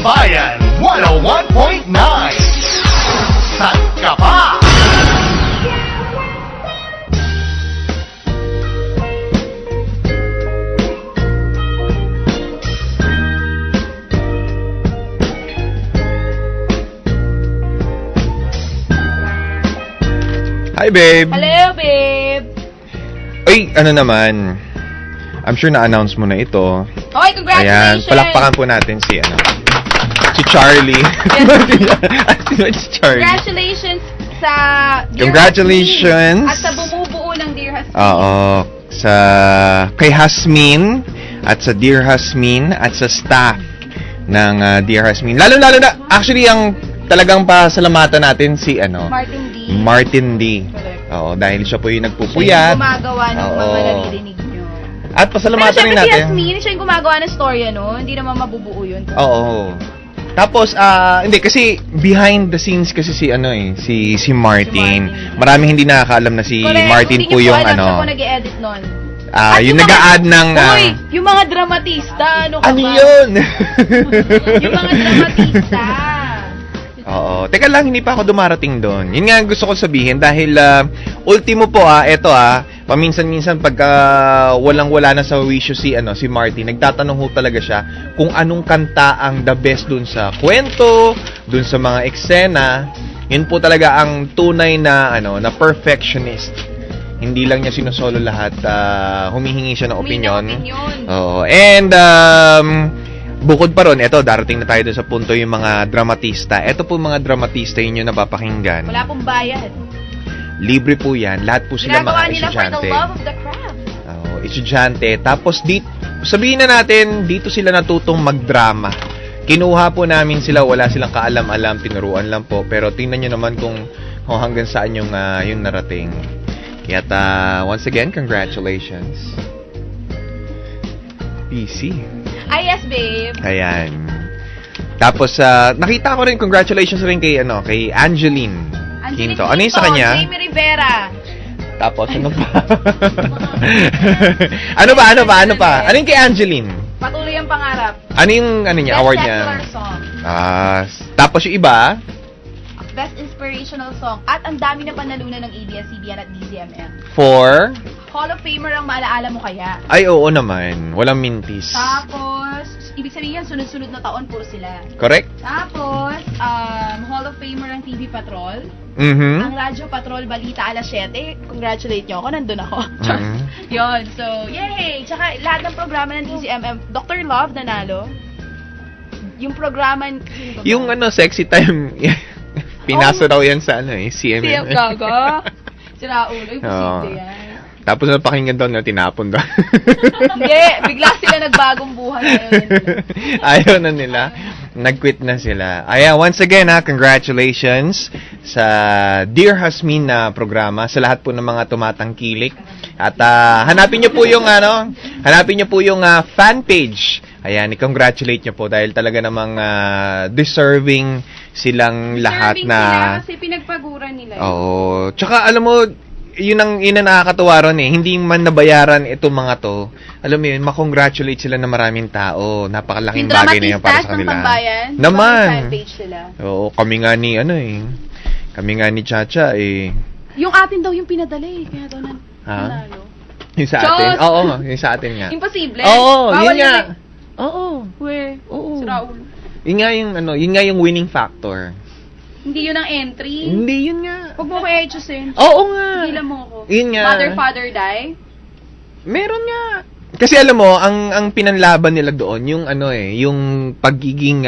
Bayan 101.9. San ka pa? Hi, babe. Hello, babe. Ay, ano naman. I'm sure na-announce mo na ito. Okay, Ayan, congratulations. palakpakan po natin si Charlie. Si Charlie. Congratulations sa Dear Congratulations. Hasmin at sa bumubuo ng Dear Hasmin. Oo, kay Hasmin at sa Dear Hasmin at sa staff ng Dear Hasmin. Lalo-lalo na, actually, ang talagang pasalamatan natin si Martin D. Martin D. Oo, dahil siya po yung Siya nagpupuyat. yung gumagawa ng Oo. mga naririnig nyo. At Pero pasalamatan rin syempre si natin. Hasmin, siya yung gumagawa ng storya, no? Hindi naman mabubuo yun. Oo. Tapos, hindi, kasi behind the scenes kasi si Martin. Maraming hindi nakakaalam na si Correct. Martin Kung po di niyo yung po alam, siya po nag-e-edit nun. yung nag-a-add ng... Uy, yung mga dramatista, ano ka ano ba? yun? Yung mga dramatista. Oo. Teka lang, hindi pa ako dumarating doon. Yun nga ang gusto ko sabihin dahil ultimo po paminsan-minsan pagka walang-wala na sa wisyo si Martin, nagtatanong ho talaga siya kung anong kanta ang the best dun sa kwento, dun sa mga eksena. Yun po talaga ang tunay na na perfectionist. Hindi lang niya sinusolo lahat, humihingi siya ng opinion. Oo. And bukod pa ron, darating na tayo dun sa punto yung mga dramatista. Ito po mga dramatista yun yung napapakinggan. Wala pong bayad. Libre po yan. Lahat po sila Ginagawa mga nila for estudyante. the love of the craft. Estudyante. Tapos sabihin na natin, dito sila natutong magdrama. Kinuha po namin sila, wala silang kaalam-alam, tinuruan lang po. Pero tingnan nyo naman kung hanggang saan yung narating. Kaya once again, congratulations. PC. Ay, yes, babe. Ayan. Tapos, nakita ko rin, congratulations rin kay Angeline Quinto. Ano yung sa kanya? Jamie Rivera. Tapos, ano pa? ano pa? Ano yung kay Angeline? Patuloy ang pangarap. Ano yung niya, Best award niya? secular song. Tapos yung iba? Best inspirational song. At ang dami na panalunan ng ABS-CBN at DZMM. For? Hall of Famer ang maalaala mo kaya. Ay, oo naman. Walang mintis. Tapos, ibig sabihin yan, sunod-sunod na taon, puro sila. Correct? Tapos, Hall of Famer ang TV Patrol. Mm-hmm. Ang Radyo Patrol Balita alas 7. Congratulate nyo ako, nandun ako. Mhm. Yun, so, yay! Tsaka lahat ng programa ng DZMM, Dr. Love nanalo. Yung programa, Yung sexy time, pinasa daw yan sa CMM. CM Gaga. Sira ulo, imposible Oo. yan. Tapos napakinggan daw na tinapon daw. Hindi, bigla sila nagbagong buhay ngayon. Ayaw na nila. Nag-quit na sila. Ayan, once again congratulations sa Dear Hasmin na programa, sa lahat po ng mga tumatangkilik. At hanapin niyo po yung fan page. Ayan, i-congratulate niyo po dahil talaga namang deserving silang lahat Serving na sila kasi pinagpaguran nila. Oo. Tsaka alam mo, yun ang nakakatawa ron hindi man nabayaran itong mga to. Alam mo yun, makongratulate sila na maraming tao. Napakalaking Yung bagay na yan para dramatistas sa ng kanila. Tambayan, Naman. fan page sila. Oo, kami nga ni Chacha Yung atin daw yung pinadala kaya daw nanalo. yung sa Diyos! atin. Oo, yung sa atin nga. Imposible. Oo, Bawal yun nga. yun Oo. Oo. Sira ulo. Yun nga yung winning factor. Hindi yun ang entry. Hindi, yun nga. Huwag mo ko i-choose. Oo nga. Higilan mo ako. Yun nga. Mother, father, die. Meron nga. Kasi alam mo, ang pinanlaban nila doon, yung yung pagiging,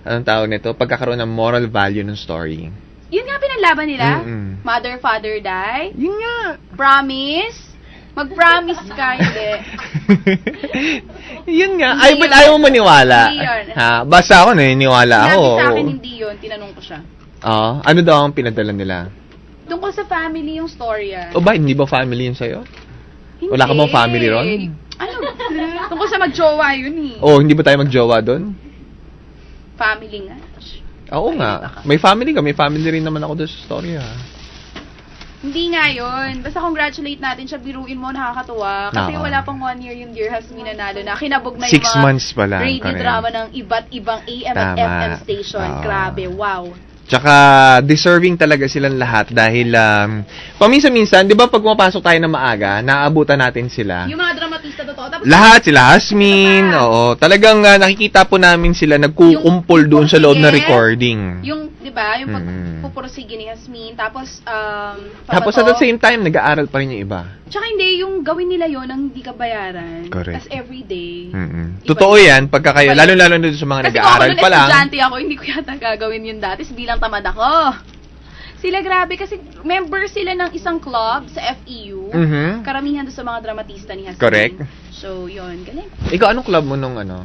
anong tawag nito, pagkakaroon ng moral value ng story. Yun nga pinanlaban nila. Mm-mm. Mother, father, die. Yun nga. Promise. Mag-promise ka, hindi. Yun nga. Hindi yun. Ayaw mo maniwala. Hindi yun. Basta ako naniniwala ako. Sinabi sa akin hindi yun. Tinanong ko siya. Ano daw ang pinadala nila? Tungkol sa family yung story O ba, hindi ba family yun sa'yo? Hindi. Wala ka bang family ron? Ano? Tungkol sa mag-jowa yun Hindi ba tayo magjowa doon? Family nga. Oo nga. May family ka. May family rin naman ako doon sa story Hindi nga yun. Basta congratulate natin siya. Biruin mo, nakakatuwa. Kasi Oo. wala pang 1 year yung Dear Hasmin nanalo na. Kinabog na 6 yung mga months pa lang. radio correct. drama ng iba't ibang AM at Tama. FM station. Oo. Grabe, wow. Tsaka deserving talaga silang lahat dahil paminsan-minsan, 'di ba pag pumapasok tayo na maaga, naaabutan natin sila. Yung mga dramatista totoo. Tapos, Lahat sila, Hasmin, Ano pa? oo. Talagang nakikita po namin sila nagkukumpol doon sa loob na Sige. recording. yung, di ba, yung Mm. pagpupursige ni Hasmin. Tapos, Tapos at the same time, nag-aaral pa rin yung iba. Tsaka hindi, yung gawin nila yon nang hindi ka bayaran. Correct. As everyday. Mm-mm. Iba Totoo yun. yan, pagka kayo, Iba yun. lalo-lalo na doon sa mga Kasi kung ako nag-aaral nun, pa lang. estudyante ako, hindi ko yata gagawin yun dati. Bilang tamad ako. Sila grabe kasi member sila ng isang club sa FEU. Mhm. Karamihan doon sa mga dramatista ni Hasmin. Correct. So, yun. Galing. Ikaw, anong club mo nung ano?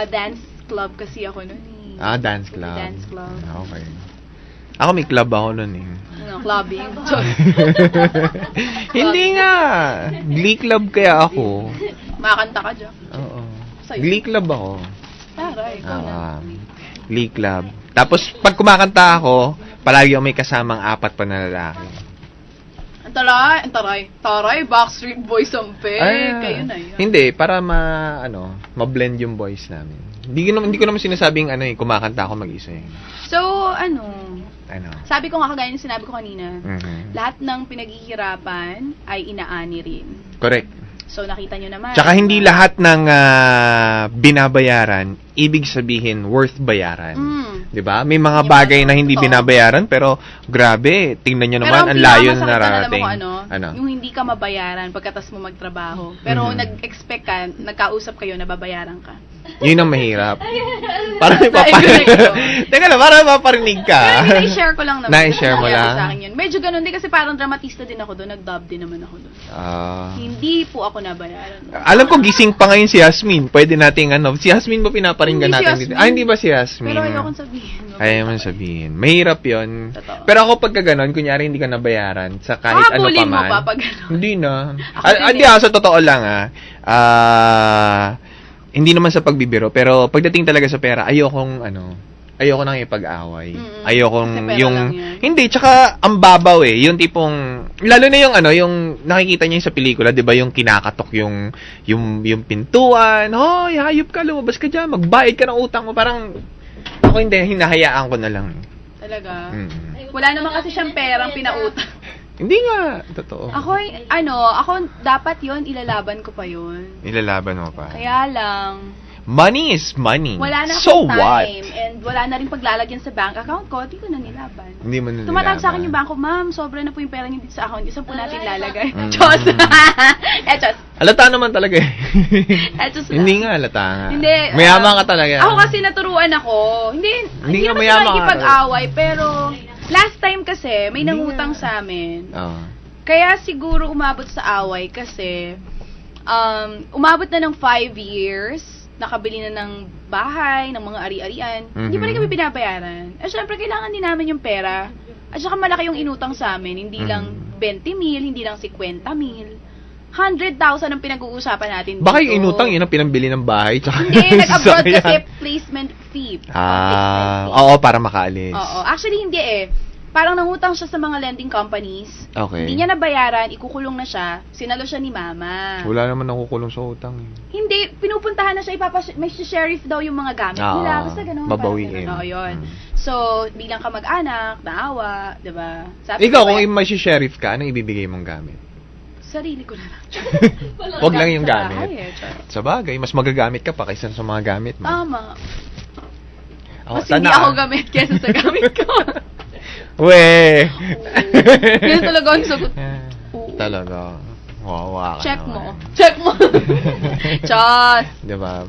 Dance club kasi ako nun eh. Dance club. Dance club. Okay. Ako may club ako nun eh. Ano, clubbing. Hindi nga. Glee club kaya ako. Makakanta ka dyan. Oo. Sa'yo. Glee club ako. Tara, ikaw na. Glee club. Tapos, pag kumakanta ako, palagi ako may kasamang 4 pa na lalaki. Taray, Backstreet Boys ang kayo na yun. Hindi, para ma-blend yung voice namin. Hindi ko naman sinasabing kumakanta ako mag-isa eh. So, sabi ko nga kagaya ng sinabi ko kanina, Mhm. lahat ng pinaghihirapan ay inaani rin. Correct. So, nakita nyo naman. Tsaka hindi lahat ng binabayaran, ibig sabihin worth bayaran. Mm. 'Di ba? May mga Hindi bagay ba- na hindi totoo. binabayaran pero grabe, tingnan niyo naman ang layo na narating. Ano? Yung hindi ka mabayaran pagkatas mo magtrabaho. Pero Mhm. nag-expect ka, nagkausap kayo na babayaran ka. Yun ang mahirap. Para may Naibinig ko. Teka lang, para maparinig ka. Pero i-share ko lang naman. Na-share mo Nangyari lang? Sa akin yun. Medyo ganun din kasi parang dramatista din ako doon. Nag-dub din naman ako doon. Hindi po ako nabayaran. Alam ko gising pa ngayon si Yasmin. Pwede nating si Yasmin ba pinaparinggan Hindi si natin dito? Yasmin. Hindi ba si Yasmin? Pero ayokong sabihin. Ayaw mo sabihin. Mahirap yun. Totoo. Pero ako pagka ganon, kunyari hindi ka nabayaran sa kahit ano pa Habulin mo man. pa pag ano. Hindi na. Ako din Hindi sa totoo lang hindi naman sa pagbibiro, pero pagdating talaga sa pera, ayoko nang ipag-away. Mm-mm. Ayokong Kasi pera yung lang yan. hindi, tsaka ang babaw eh, yung tipong lalo na yung nakikita niya sa pelikula, 'di ba, yung kinakatok yung pintuan. Hoy, hayop ka, lumabas ka diyan, magbayad ka ng utang mo. Parang ako hindi, hinahayaan ko na lang. Talaga. Mm. Wala naman kasi siyang perang pinautang. Hindi nga, totoo. Ako dapat yon ilalaban ko pa yon. Ilalaban mo pa. Kaya lang, Money is money. wala na So akong what? time and wala na rin paglalagyan sa bank account ko, di ko na nilaban. Hindi mo na Tumatawag sa akin nilaban. yung bangko, ma'am, sobra na po yung pera niyo dito sa account. Isang po natin ilalagay. Mm. Chos! Chos! Halata naman talaga eh. Chos lang. Hindi nga halata nga. Hindi. Mayaman ka talaga. Ako kasi naturuan ako. Hindi Hindi nga naman mayaman sa ka. nakikipag-away, pero last time kasi, may Hindi nangutang nga. sa amin. Oo. Kaya siguro umabot sa away kasi umabot na ng 5 years, nakabili na ng bahay, ng mga ari-arian, hindi pa rin kami binabayaran. Eh, syempre, kailangan din namin yung pera. At saka malaki yung inutang sa amin, hindi lang 20,000, hindi lang 50,000. 100,000 ang pinag-uusapan natin dito. Baka yung inutang, yun ang pinambili ng bahay. Tsaka Hindi, nag-abroad sasakyan. kasi placement fee. Placement fee. Oo, para makaalis. Oo. Actually, hindi eh. Parang nangutang siya sa mga lending companies. Okay. Hindi niya nabayaran, ikukulong na siya. Sinalo siya ni mama. Wala naman nakukulong sa utang. Hindi, pinupuntahan na siya, may sheriff daw yung mga gamit Oo. nila. Basta ganun. Babawiin. Oo, yun. Mm. So, bilang kamag-anak, naawa, diba? Ikaw, kung may sheriff ka, anong ibibigay mong gamit? Sarili ko na lang. Wag lang yung Sa bahay gamit. eh, charot. Sa bagay, mas magagamit ka pa kaysa sa mga gamit mo. Tama. Ako, Mas hindi ako gamit kesa sa gamit ko. We! Yan talaga ang sagot. Oo. Talaga. Wawa ka Check naman. mo. Check mo. Chos! Diba?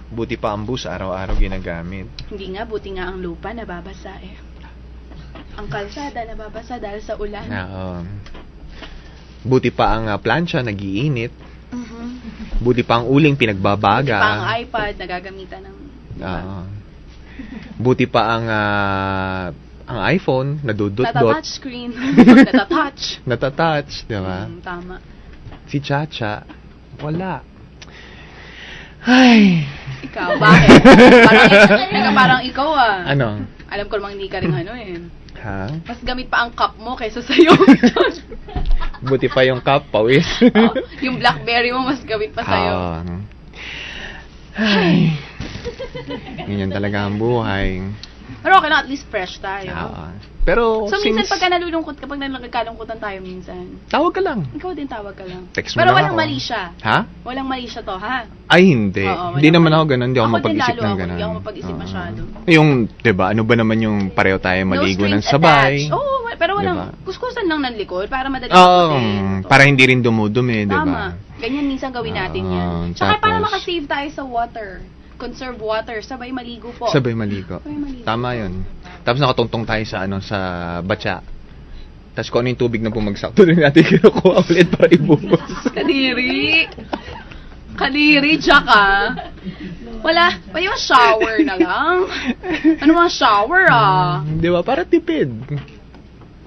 Buti pa ang bus, araw-araw ginagamit. Hindi nga, buti nga ang lupa nababasa eh. Ang kalsada nababasa dahil sa ulan. Buti pa ang plancha, nagiinit. Mhm. Buti pa ang uling, pinagbabaga. Buti pa ang iPad nagagamitan ng... Oo. Buti pa ang iPhone, nadudot-dot. Natatouch screen. Natatouch. Natatouch, di ba? Tama. Si Chacha, wala. Ay. Ikaw, bakit? Parang ikaw Ano? Alam ko namang hindi ka rin ano eh. Ha? Mas gamit pa ang cup mo kaysa sa'yo. Buti pa yung cup, pawis. Yung blackberry mo, mas gamit pa sa'yo. Ay. Ganyan talaga ang buhay. Pero okay lang, at least fresh tayo. Pero So, minsan since pagka nalulungkot, kapag nagkalungkutan tayo minsan, tawag ka lang. ikaw din tawag ka lang. Text mo Pero lang walang ako. mali siya. Ha? Walang mali siya to, ha? Ay, hindi. Oo, Hindi walang naman mali. ako ganun. Hindi ako Ako din mapag-isip lalo ng ako, ganun. hindi ako mapag-isip masyado. Yung, diba, ano ba naman yung pareho tayo maligo ng strings sabay? attached. Oo, pero walang, Diba? kuskusan lang ng likod para madali Oo, ikutin. para hindi rin dumudumi, diba? Tama. Ganyan minsan gawin natin yan. Tsaka para tapos- makasave tayo sa water. Conserve water. Sabay maligo po. Sabay maligo. Sabay maligo. Tama yun. Tapos nakatungtong tayo sa sa batya. Tapos kung ano yung tubig na bumagsak, tuloy natin kinukuha ulit para ibuhos. Kadiri. Kadiri, tsaka. Wala. Pwede ba shower na lang? Ano mga shower, Di ba? Para tipid.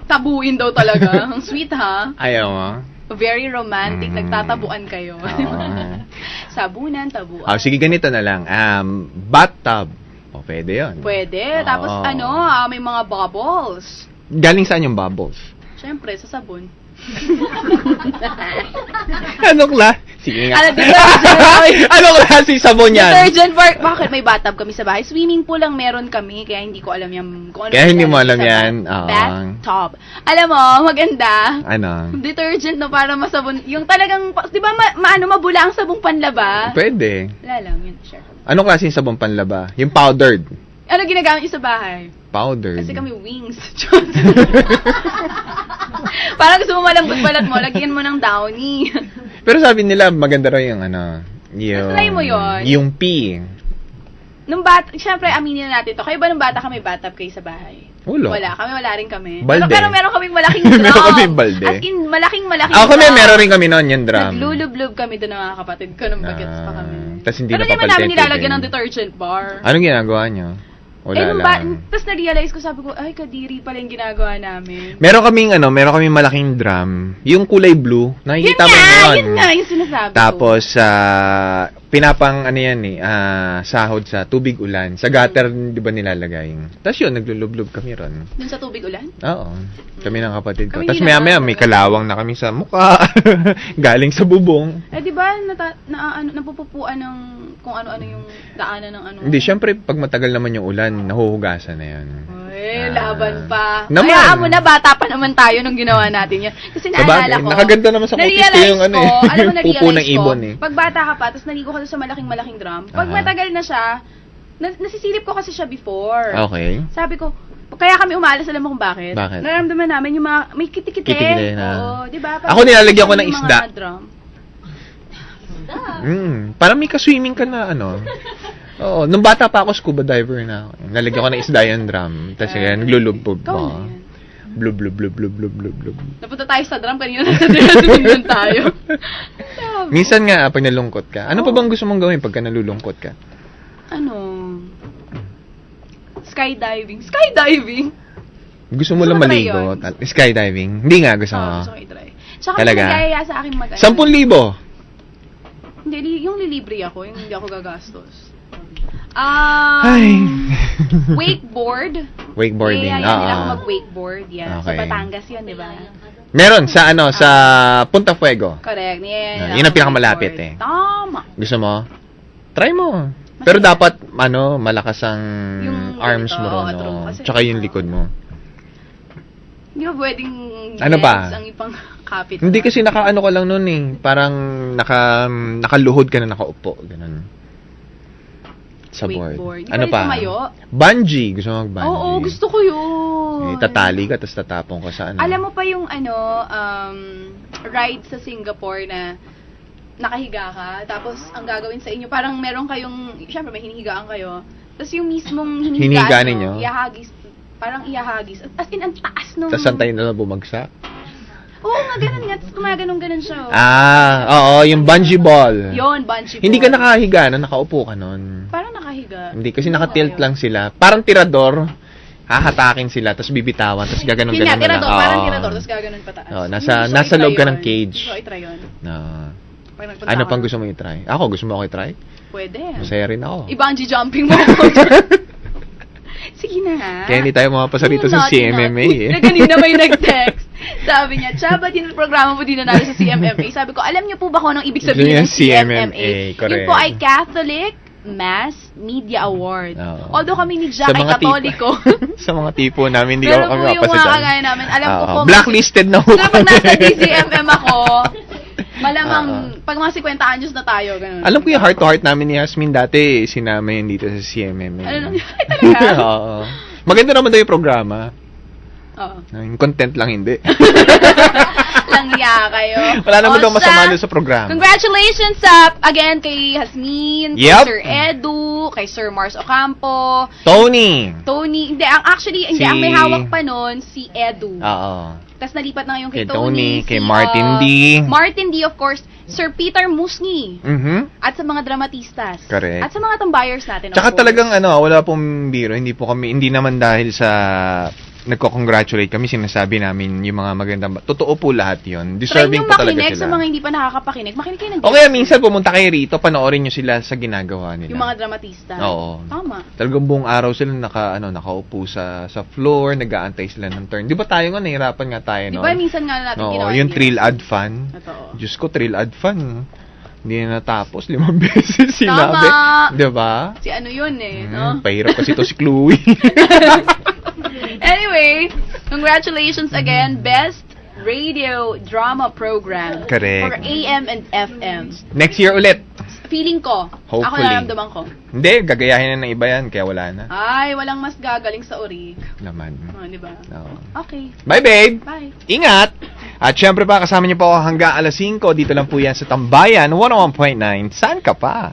Tabuin daw talaga. Ang sweet, ha? Ayaw mo? Very romantic. Nagtatabuan kayo. Sabunan, tabuan. Sige, ganito na lang. Bathtub. O, pwede yun. Pwede. Tapos may mga bubbles. Galing saan yung bubbles? Siyempre, sa sabon. Anong Sige nga. Ano, detergent. Anong klase sabon yan? Detergent work. Bakit may bathtub kami sa bahay? Swimming pool lang meron kami, kaya hindi ko alam yan. Kung ano Kaya hindi mo yan alam sa yan? Oo. Bathtub. Alam mo, maganda. Ano? Detergent na para masabon. Yung talagang, di ba mabula ang sabong panlaba? Pwede. Wala lang, yun. Share ko. Anong klase yung sabon panlaba? Yung powdered. Ano ginagamit niyo sa bahay? Powdered. Kasi kami wings. Parang gusto mo malambot-balat mo, lagyan mo ng downy. Pero sabi nila, maganda raw yung yung... Try mo yun. Yung pee. Siyempre, aminin na natin to. Kayo ba nung bata kami bathtub kayo sa bahay? Wala. Wala rin kami. Balde. Pero meron kaming malaking drum. Meron kaming balde. As in, malaking Ako kami, meron rin kami noon, yung drum. Naglulublob kami doon ng mga kapatid ko nung bagets pa kami. Tas hindi Pero napapalitan naman namin yung nilalagyan tubig. ng detergent bar. Anong ginagawa nyo? Wala lang. Tapos na-realize ko, sabi ko, ay, kadiri pala yung ginagawa namin. Meron kaming malaking drum. Yung kulay blue. Nakikita mo yun. Yun nga, yung sinasabi ko. Tapos, pinapang, sahod sa tubig ulan. Sa gutter, di ba nilalagay? Tapos yun, naglulublob kami ron. Dun sa tubig ulan? Oo. Kami ng kapatid ko. Kami Tapos hindi maya-maya, naman. may kalawang na kami sa mukha. Galing sa bubong. Eh, di ba, napupupuan ng kung ano-ano yung daanan ng ano? Hindi, syempre, pag matagal naman yung ulan, nahuhugasan na yan. Uy, laban pa. Naman. Hayaan mo na, bata pa naman tayo nung ginawa natin yun. Kasi naalala ko. Nakaganda naman sa kutis ko yung alam mo, yung pupo ng ibon eh. Pag bata ka pa, tapos naligo ka doon sa malaking drum, pag matagal na siya, nasisilip ko kasi siya before. Okay. Sabi ko, kaya kami umalas, alam mo kung bakit? Bakit? Nararamdaman namin yung mga, may kitikite. Kitikite na. Oo, di ba? Ako nilalagyan ko ng Yung isda. mga drum. Parang may ka-swimming ka na Oo, nung bata pa ako, scuba diver na ako. Nalagyan ko ng isda yung drum. Tapos naglulubog Ikaw mo. na yan. Blub, blub, blub, blub, blub, blub, blub. Napunta tayo sa drum, kanina na tayo. Minsan nga, pag nalungkot ka, ano pa bang gusto mong gawin pagka nalulungkot ka? Ano? Skydiving. Skydiving? Gusto mo Gusto lang mo try maligo? yun? Skydiving? Hindi nga, gusto mo. Gusto ko i-try. Tsaka Talaga? may nagyayaya sa akin 10,000. Hindi, yung lilibre ako, yung hindi ako gagastos. Ay. Wakeboard. Wakeboarding. Kaya nila ako mag-wakeboard. Yan. Sa Okay. Batangas yun, di ba? Meron sa sa Punta Fuego. Correct. Yun ang pinakamalapit eh. Tama. Gusto mo? Try mo. Pero dapat malakas ang Yung arms mo ganito, ron. true. Kasi- Tsaka yung likod mo. Hindi ba pwedeng Ano pa? ang ipang kapit? Hindi kasi nakaano ka lang noon eh. Parang nakaluhod ka na nakaupo. Ganun. Sa board. Wakeboard. Di Ano pwede pa? tumayo? Bungee. Gusto mo mag-bungee? Oo, gusto ko yun. Tatali ka, tapos tatapon ka sa Alam mo pa yung ride sa Singapore na nakahiga ka, tapos ang gagawin sa inyo, parang meron kayong, syempre may hinihigaan kayo, tapos yung mismong Hinihiga hinihigaan ninyo? ihahagis, parang ihahagis. As in, ang taas nung... Tapos santayin na lang bumagsak. Oo nga, ganun nga. Tapos gumaganon-ganon siya. Oo, yung bungee ball. Yun, bungee Hindi ka ball. nakahiga na nakaupo ka nun. Parang nakahiga. Hindi, kasi nakatilt lang sila. Parang tirador. Hahatakin sila, tapos bibitawan, tapos gaganon-ganon Yun nga, na lang. tirador, parang Oo. tirador, tapos gaganon pataas. Oo, Gusto nasa ko loob ka i-try ng yun. cage. Gusto ko i-try yun. Oo. Pag nagpunta Ano ako. pang gusto mo i-try? Ako, gusto mo ako i-try? Pwede. Masaya rin ako. I-bungee jumping mo ako. Si Sige na nga. Kaya hindi tayo mapasa rito sa Naughty, CMMA naughty. eh. Na kanina may nag-text. Sabi niya, Chaba, din programa mo din na namin sa CMMA. Sabi ko, alam niyo po ba kung anong ibig sabihin ng CMMA? correct. Yun po ay Catholic Mass Media Award. Oo. Although kami ni Jack ay Katoliko. Sa mga tipo namin, hindi Pero kami po yung mapasa mga dyan. kagaya namin, alam ko po. Blacklisted na ho. So, pag nasa DCMM ako, malamang, pag mga 50 anyos na tayo, ganun. Alam ko yung heart-to-heart namin ni Yasmin dati, sinama yun dito sa CMMA. Ano nang ay, talaga? Oo. Maganda naman daw yung programa. Oo. Yung content lang hindi. Langya kayo. Wala naman O, daw masama doon sa programa. Congratulations again kay Hasmin, kay Yep. Sir Edu, kay Sir Mars Ocampo, Tony! Tony. Hindi, ang may hawak pa nun, si Edu. Oo. Tapos nalipat na ngayon kay Kay Tony, Tony, kay Martin D. Martin D, of course, Sir Peter Musni. Mhm. At sa mga dramatistas. Correct. At sa mga tambayers natin, of Tsaka course. talagang wala pong biro, hindi naman dahil sa nagko-congratulate kami, sinasabi namin yung mga magandang, totoo po lahat yun. Try Deserving nyo po talaga makinig sila. sa mga hindi pa nakakapakinig. Makinig kayo ng O kaya minsan pumunta kayo rito, panoorin nyo sila sa ginagawa nila. yung mga dramatista. Oo. Tama. Talagang buong araw sila nakaupo sa floor, nag-aantay sila ng turn. Di ba tayo nga, nahirapan nga tayo, Di no? ba minsan nga natin Oo, ginawa yung yun? Thrill Ad Fan. Totoo. Diyos ko, Thrill Ad Fan. Hindi na natapos, 5 beses sinabi. Tama. Di ba? Si ano yun no? Pahirap kasi to si Chloe. Anyway, congratulations again. Best radio drama program. Correct. For AM and FM. Next year ulit. Feeling ko, ako Hopefully. nararamdaman ko. Hindi, gagayahin na ng iba yan, kaya wala na. Ay, walang mas gagaling sa orig. Naman. Oh, di ba? Oo. Okay. Bye, babe! Bye. Ingat! At syempre pa, kasama niyo po ako hanggang alas 5. Dito lang po yan sa Tambayan, 101.9. Saan ka pa?